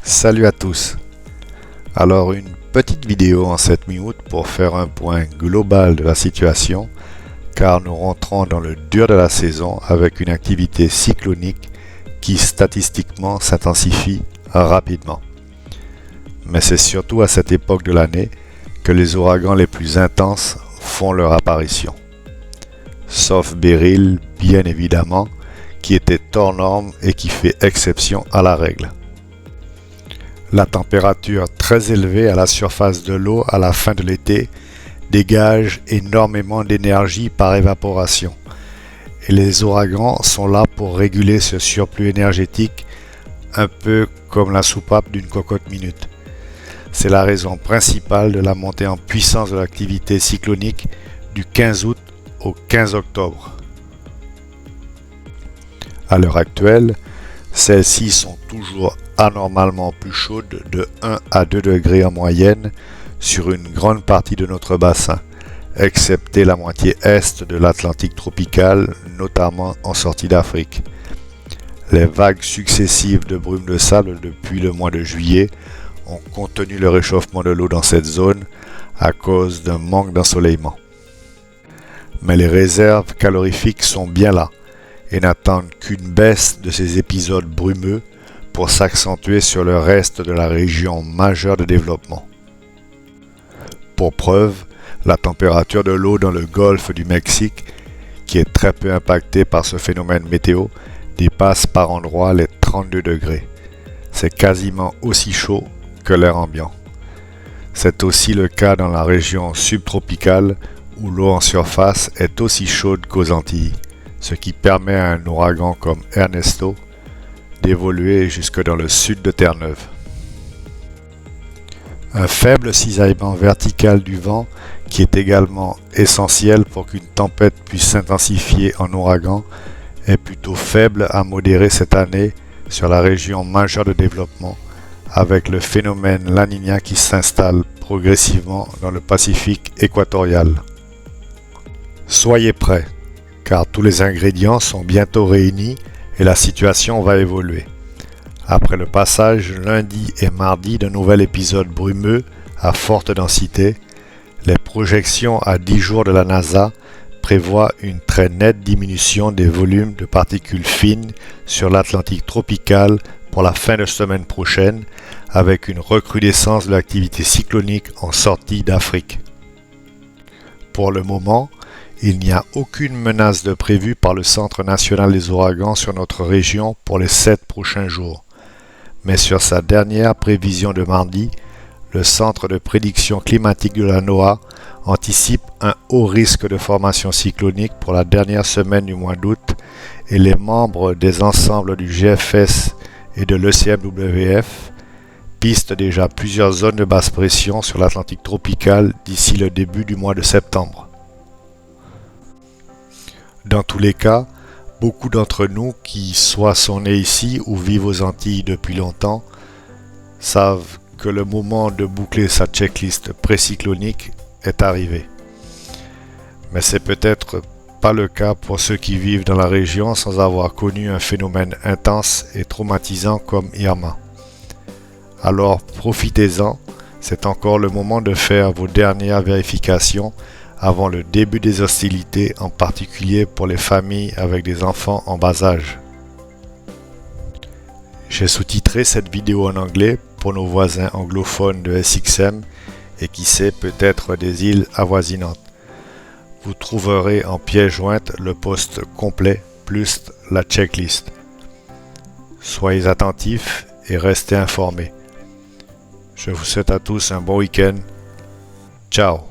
Salut à tous. Alors une petite vidéo en cette mi-août pour faire un point global de la situation car nous rentrons dans le dur de la saison avec une activité cyclonique qui statistiquement s'intensifie rapidement. Mais c'est surtout à cette époque de l'année que les ouragans les plus intenses font leur apparition. Sauf Beryl, bien évidemment, qui était hors norme et qui fait exception à la règle. La température très élevée à la surface de l'eau à la fin de l'été dégage énormément d'énergie par évaporation. Et les ouragans sont là pour réguler ce surplus énergétique, un peu comme la soupape d'une cocotte minute. C'est la raison principale de la montée en puissance de l'activité cyclonique du 15 août au 15 octobre. À l'heure actuelle, celles-ci sont toujours anormalement plus chaudes de 1 à 2 degrés en moyenne sur une grande partie de notre bassin, excepté la moitié est de l'Atlantique tropical, notamment en sortie d'Afrique. Les vagues successives de brume de sable depuis le mois de juillet ont contenu le réchauffement de l'eau dans cette zone à cause d'un manque d'ensoleillement. Mais les réserves calorifiques sont bien là et n'attendent qu'une baisse de ces épisodes brumeux pour s'accentuer sur le reste de la région majeure de développement. Pour preuve, la température de l'eau dans le golfe du Mexique, qui est très peu impacté par ce phénomène météo, dépasse par endroits les 32 degrés. C'est quasiment aussi chaud que l'air ambiant. C'est aussi le cas dans la région subtropicale où l'eau en surface est aussi chaude qu'aux Antilles, ce qui permet à un ouragan comme Ernesto d'évoluer jusque dans le sud de Terre-Neuve. Un faible cisaillement vertical du vent, qui est également essentiel pour qu'une tempête puisse s'intensifier en ouragan, est plutôt faible à modéré cette année sur la région majeure de développement, avec le phénomène La Niña qui s'installe progressivement dans le Pacifique équatorial. Soyez prêts, car tous les ingrédients sont bientôt réunis et la situation va évoluer. Après le passage lundi et mardi d'un nouvel épisode brumeux à forte densité, les projections à 10 jours de la NASA prévoient une très nette diminution des volumes de particules fines sur l'Atlantique tropical pour la fin de semaine prochaine, avec une recrudescence de l'activité cyclonique en sortie d'Afrique. Pour le moment, il n'y a aucune menace de prévue par le Centre national des ouragans sur notre région pour les 7 prochains jours. Mais sur sa dernière prévision de mardi, le Centre de prédiction climatique de la NOAA anticipe un haut risque de formation cyclonique pour la dernière semaine du mois d'août et les membres des ensembles du GFS et de l'ECMWF pistent déjà plusieurs zones de basse pression sur l'Atlantique tropical d'ici le début du mois de septembre. Dans tous les cas, beaucoup d'entre nous qui soit sont nés ici ou vivent aux Antilles depuis longtemps savent que le moment de boucler sa checklist précyclonique est arrivé. Mais c'est peut-être pas le cas pour ceux qui vivent dans la région sans avoir connu un phénomène intense et traumatisant comme Irma. Alors profitez-en, c'est encore le moment de faire vos dernières vérifications avant le début des hostilités, en particulier pour les familles avec des enfants en bas âge. J'ai sous-titré cette vidéo en anglais pour nos voisins anglophones de SXM et qui sait peut-être des îles avoisinantes. Vous trouverez en pièce jointe le post complet plus la checklist. Soyez attentifs et restez informés. Je vous souhaite à tous un bon week-end. Ciao.